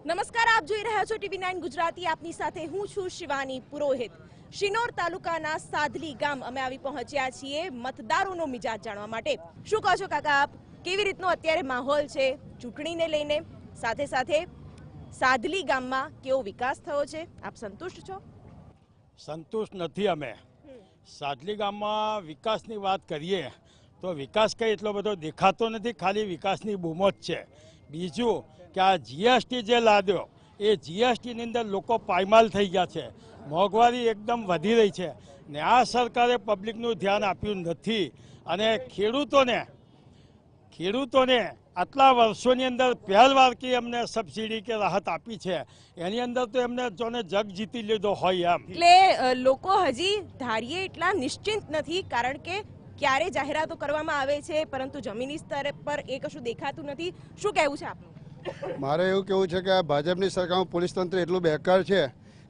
નમસ્કાર, આપ જોઈ રહ્યા છો TV9 ગુજરાતી. આપની સાથે હું છું શિવાની પુરોહિત. શિનોર તાલુકાના સાદલી ગામ અમે આવી પહોંચ્યા છીએ મતદારોનો મિજાજ જાણવા માટે. શું કહો છો કાકા આપ? કેવી રીતનો અત્યારે માહોલ છે ચૂંટણીને લઈને? સાથે સાથે સાદલી ગામમાં કેવો વિકાસ થયો છે? આપ સંતુષ્ટ છો? સંતુષ્ટ નથી અમે. સાદલી ગામમાં વિકાસની વાત કરીએ તો વિકાસ કંઈ એટલો બધો દેખાતો નથી, ખાલી વિકાસની બૂમો જ છે. બીજું કે આ જીએસટી જે લાદ્યો એ જીએસટીની અંદર લોકો પાયમાલ થઈ ગયા છે, મોંઘવારી એકદમ વધી રહી છે ને આ સરકારે પબ્લિકનું ધ્યાન આપ્યું નથી. અને ખેડૂતોને આટલા વર્ષોની અંદર પહેલવાર કે એમને સબસિડી કે રાહત આપી છે, એની અંદર તો એમને જોને જગ જીતી લીધો હોય એમ. એટલે લોકો હજી ધારીએ એટલા નિશ્ચિંત નથી, કારણ કે ક્યારે જાહેરાતો કરવામાં આવે છે પરંતુ જમીની સ્તરે પર એ કશું દેખાતું નથી. શું કહેવું છે આપનું? મારે એવું કહેવું છે કે આ ભાજપની સરકારમાં પોલીસ તંત્ર એટલું બેકાર છે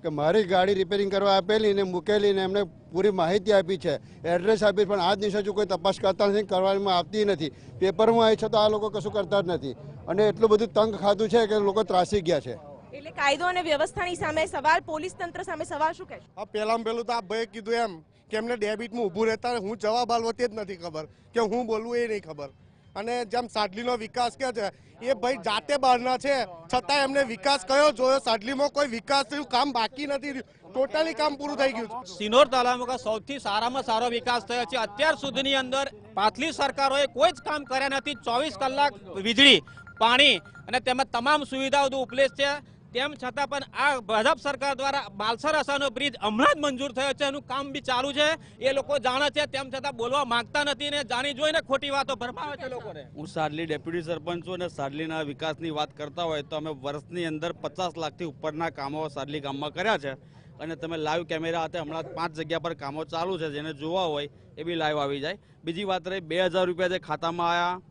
કે મારી ગાડી રિપેરિંગ કરવા આપેલી ને મૂકેલી ને એમને પૂરી માહિતી આપી છે, એડ્રેસ આપી, પણ આજ દિવસે જો કોઈ તપાસ કરતા નથી, કરવામાં આવતી નથી. પેપરમાં આવી છે તો આ લોકો કશું કરતા જ નથી અને એટલું બધું તંગ ખાધું છે કે લોકો ત્રાસી ગયા છે. એટલે કાયદો અને વ્યવસ્થાની સામે સવાલ, પોલીસ તંત્ર સામે સવાલ. શું કહેશો? આ પહેલાં તો આ ભાઈ કીધું એમ કે એમને ડેબિટમાં ઊભું રહેતા હું જવાબ આલવો તે જ નથી ખબર કે હું બોલવું એ નહીં ખબર. અને જેમ સાડલીનો વિકાસ કે છે એ ભાઈ જાતે બહારના છે છતાં એમને વિકાસ કયો જોયો? સાડલીમાં કોઈ વિકાસ થયું કામ બાકી નથી, ટોટલી કામ પૂરું થઈ ગયું. શિનોર તાલુકામાં સૌથી સારામાં સારો વિકાસ થયો છે. અત્યાર સુધીની અંદર પાછલી સરકારોએ કોઈ જ કામ કર્યા નથી. 24 કલાક વીજળી, પાણી અને તેમજ તમામ સુવિધાઓ ઉપલબ્ધ છે. તેમ છતાં પણ આ ભાજપ સરકાર દ્વારા બાલસર અસાનો બ્રિજ હમણાં જ મંજૂર થયો છે, એનું કામ બી ચાલુ છે. એ લોકો જાણે છે, તેમ છતાં બોલવા માંગતા નથી ને જાણી જોઈને ખોટી વાતો ભરમાવે છે લોકોને. હું સાડલી ડેપ્યુટી સરપંચ છું અને સાડલીના વિકાસની વાત કરતા હોય તો અમે વર્ષની અંદર 50 લાખથી ઉપરના કામો સાડલી ગામમાં કર્યા છે. અને તમે લાઈવ કેમેરા હાથે હમણાં 5 જગ્યા પર કામો ચાલુ છે, જેને જોવા હોય એ બી લાઈવ આવી જાય. બીજી વાત રહી 2000 રૂપિયા જે ખાતામાં આવ્યા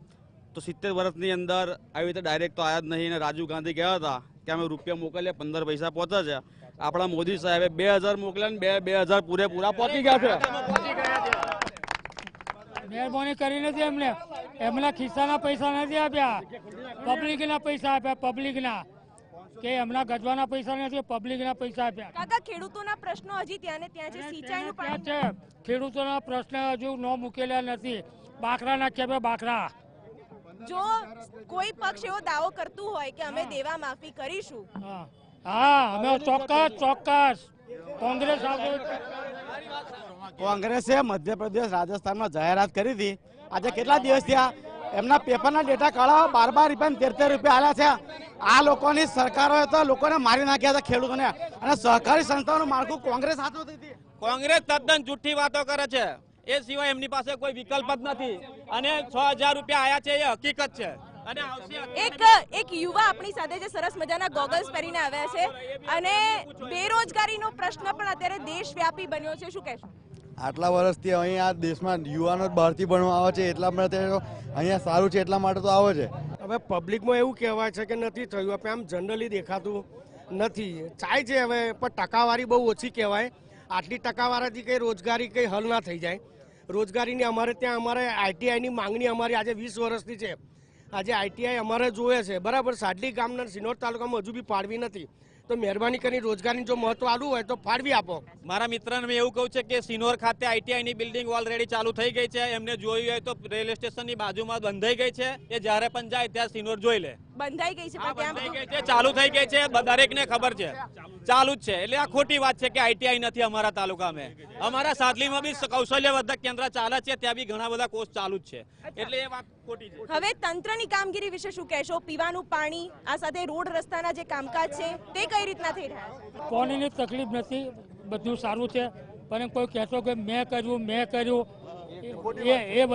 તો 70 વર્ષની અંદર આવી રીતે ડાયરેક્ટ તો આવ્યા જ નહીં. અને રાજીવ ગાંધી ગયા હતા કે અમે રૂપિયા મોકલીએ 15 પૈસા પહોંચે છે. આપણા મોદી સાહેબે 2000 મોકલ્યા ને 2000 પૂરેપૂરા પહોંચી ગયા છે. મહેરબાની કરી નથી, એમના ખિસ્સાના પૈસા નથી આપ્યા, પબ્લિકના પૈસા આપ્યા. પબ્લિકના કે એમના ગજવાના પૈસા નથી, પબ્લિકના પૈસા આપ્યા. કાકા, ખેડૂતોના પ્રશ્નો હજી ત્યાં ને ત્યાં છે. સિંચાઈનું પાણી છે, ખેડૂતોના પ્રશ્ન હજુ ન મૂકેલા નથી. બાકરા નાખ્યા, બાકરા. જો કોઈ પક્ષ એવો દાવો કરતું હોય કે અમે દેવા માફી કરીશું, હા અમે ચોક્કસ કોંગ્રેસે મધ્યપ્રદેશ, રાજસ્થાનમાં જાહેરાત કરી હતી. આજે કેટલા દિવસ થયા એમના પેપરના ડેટા કાઢો, 12 રૂપિયા 13 રૂપિયા આવ્યા છે. આ લોકોની સરકારોએ તો લોકોને મારી નાખ્યા હતા, ખેડૂતોને. અને સહકારી સંસ્થાઓનું માળખું કોંગ્રેસ હાથમાં હતી. કોંગ્રેસ તદ્દન જૂઠી વાતો કરે છે, એ સિવાય એમની પાસે કોઈ વિકલ્પ જ નથી. અને 6000 રૂપિયા આયા છે એ હકીકત છે. અને એક યુવા આપણી સાથે જે સરસ મજાના ગોગલ્સ પહેરીને આવ્યા છે, અને બેરોજગારીનો પ્રશ્ન પણ અત્યારે દેશવ્યાપી બન્યો છે. શું કહેશો? આટલા વર્ષથી અહીંયા દેશમાં યુવાનો બહારથી ભણવા આવે છે, એટલા માટે અહીંયા સારું છે, એટલા માટે તો આવે છે. હવે પબ્લિકમાં એવું કહેવાય છે કે નથી થયું, આપણે આમ જનરલી દેખાતું નથી. થાય છે હવે, પણ ટકાવારી બહુ ઓછી કહેવાય. આટલી ટકાવારીથી કંઈ રોજગારી કંઈ હલ ના થઈ જાય. રોજગારીની અમારે ત્યાં આઈટીઆઈની માંગણી અમારી આજે 20 વર્ષથી છે. આજે આઈટીઆઈ અમારે જોઈએ છે, બરાબર. સાડલી ગામના શિનોર તાલુકામાં હજુ બી ફાળવી નથી. તો મહેરબાની કરી રોજગારીનું જો મહત્વ આલું હોય તો ફાળવી આપો. મારા મિત્રને મેં એવું કહું છે કે શિનોર ખાતે આઈટીઆઈની બિલ્ડિંગ ઓલરેડી ચાલુ થઈ ગઈ છે. એમને જોયું હોય તો રેલવે સ્ટેશનની બાજુમાં બંધાઈ ગઈ છે. એ જ્યારે પણ જાય ત્યાં શિનોર જોઈ લે. બંધાઈ ગઈ છે, ચાલુ થઈ ગઈ છે, દરેકને ખબર છે, ચાલુ જ છે. એટલે આ ખોટી વાત છે કે આઈટીઆઈ નથી અમારા તાલુકામાં. અમારા સાદલીમાં બી કૌશલ્યવર્ધક કેન્દ્ર ચાલે છે, ત્યાં બી ઘણા બધા કોર્સ ચાલુ જ છે. એટલે એ વાત ખોટી છે. હવે તંત્રની કામગીરી વિશે શું કહેશો? પીવાનું પાણી, આ સાથે રોડ રસ્તાના જે કામકાજ છે તે કઈ રીતના થઈ રહ્યા છે? પાણીની તકલીફ નથી, બધું સારું છે. પણ કોઈ કહેતો કે મેં કર્યું એ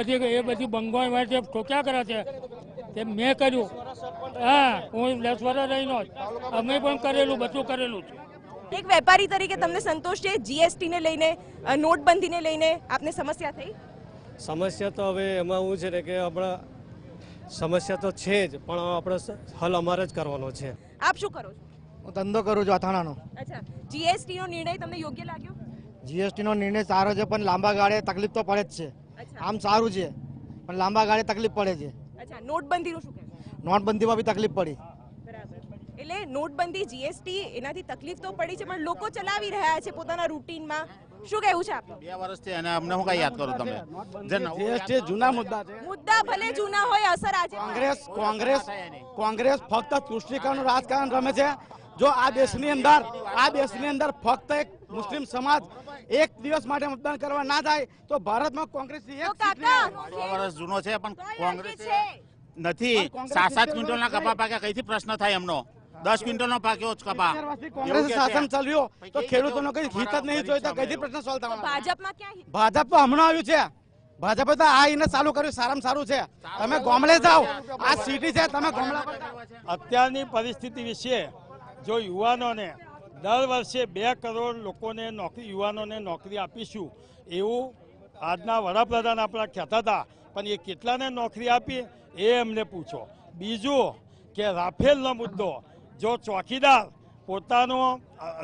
બધી બંગવાઈ છે, ઠોક્યા કરે છે તે મેં કર્યું. હા, હું 10 વર્ષ રહીનો જ, અમે પણ કરેલું, બધું કરેલું છે. એક વેપારી તરીકે તમને સંતોષ છે? જીએસટી ને લઈને, નોટબંધીને લઈને આપને સમસ્યા થઈ? સમસ્યા તો હવે એમાં એવું છે કે આપણા સમસ્યા તો છે જ, પણ આપણે હલ અમારે જ કરવાનો છે. આપ શું કરો છો? હું ધંધો કરું છું અથાણાનો. અચ્છા, જીએસટી નો નિર્ણય તમને યોગ્ય લાગ્યો? જીએસટી નો નિર્ણય સારો છે, પણ લાંબા ગાળે તકલીફ તો પડે જ છે. આમ સારું છે, પણ લાંબા ગાળે તકલીફ પડે છે. અચ્છા, નોટબંધીનું શું કહેશો? નોટબંધીમાં બી તકલીફ પડી. બરાબર. એટલે નોટબંધી જીએસટી એનાથી તકલીફ તો પડી છે, પણ લોકો ચલાવી રહ્યા છે પોતાના રૂટીનમાં. શું કહેવું છે આપનું? 2 વર્ષથી અને અમને હું કઈ યાદ કરું તમે જે નવું જીએસટી જૂના મુદ્દા છે. મુદ્દા ભલે જૂના હોય, અસર આજે કોંગ્રેસ ફક્ત તૃષ્ટિકરણનું રાજકારણ રમે છે. જો આ દેશની અંદર ફક્ત એક મુસ્લિમ સમાજ એક દિવસ માટે મતદાન કરવા ના થાય તો ભારતમાં કોંગ્રેસની એક સીટ નહીં આવે. 100 વર્ષ જૂનો છે પણ કોંગ્રેસ છે નથી. 7-7 ક્વિન્ટલના કપા પાક્યા, કઈથી પ્રશ્ન થાય એમનો? 10 ક્વિન્ટલનો પાક્યો જ કપા. કોંગ્રેસ શાસન ચાલ્યું તો ખેડૂતોનો કઈ હિત જ નહીં જોઈતા, કઈથી પ્રશ્ન સોલ્વ થવાનો? ભાજપમાં ક્યાં ભાજપ તો હમણાં આવ્યું છે. ભાજપે તો આ એને ચાલુ કર્યું, સારામાં સારું છે. તમે ગામડે જાઓ, આ સિટી છે, તમે ગામડા પર જાઓ. અત્યારની પરિસ્થિતિ વિશે જો યુવાનોને દર વર્ષે 2 કરોડ લોકોને યુવાનોને નોકરી આપીશું એવું આજના વડાપ્રધાન આપણા કહેતા હતા, પણ એ કેટલાને નોકરી આપી એ એમને પૂછો. બીજું કે રાફેલનો મુદ્દો, જો ચોકીદાર પોતાનો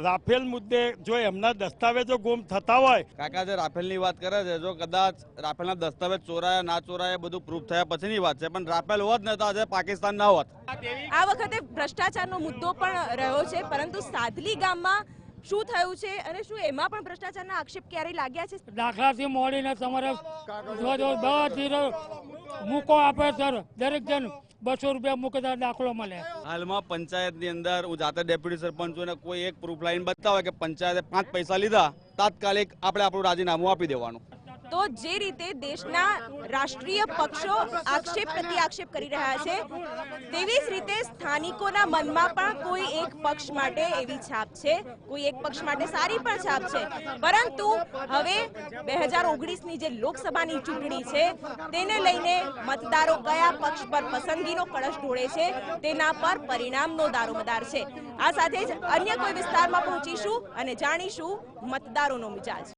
રાફેલ મુદ્દે જો એમના દસ્તાવેજો ગુમ થતા હોય. કાકા જે રાફેલની વાત કરે છે, જો કદાચ રાફેલના દસ્તાવેજ ચોરાયા ના ચોરાયા બધું પ્રૂફ થયા પછીની વાત છે, પણ રાફેલ હોત ને તો આજે પાકિસ્તાન ના હોત. આ વખતે ભ્રષ્ટાચારનો મુદ્દો પણ રહ્યો છે, પરંતુ સાદલી ગામમાં શું થયું છે અને શું એમાં પણ ભ્રષ્ટાચારના આક્ષેપ ક્યારેય લાગ્યા છે? દાખલાથી મોડીને તમારે બધી મૂકો આપે સર, દરેક જણ 200 રૂપિયા મૂકે તો દાખલો મળે. હાલમાં પંચાયતની અંદર હું જાતે ડેપ્યુટી સરપંચ છું, કોઈ એક પ્રૂફ લાઈન બતાવે કે પંચાયતે 5 પૈસા લીધા, તાત્કાલિક આપણે આપણું રાજીનામું આપી દેવાનું. તો જે રીતે દેશના રાષ્ટ્રીય પક્ષો આક્ષેપ પ્રતિ આક્ષેપ કરી રહ્યા છે, તેવી જ રીતે સ્થાનિકોના મનમાં પણ કોઈ એક પક્ષ માટે એવી છાપ છે, કોઈ એક પક્ષ માટે સારી પણ છાપ છે. પરંતુ હવે 2019ની જે લોકસભાની ચૂંટણી છે તેને લઈને મતદારો કયા પક્ષ પર પસંદગીનો કળશ ઢોળે છે તેના પર પરિણામનો દારોમદાર છે. આ સાથે જ અન્ય કોઈ વિસ્તારમાં પહોંચીશું અને જાણીશું મતદારોનો મિજાજ.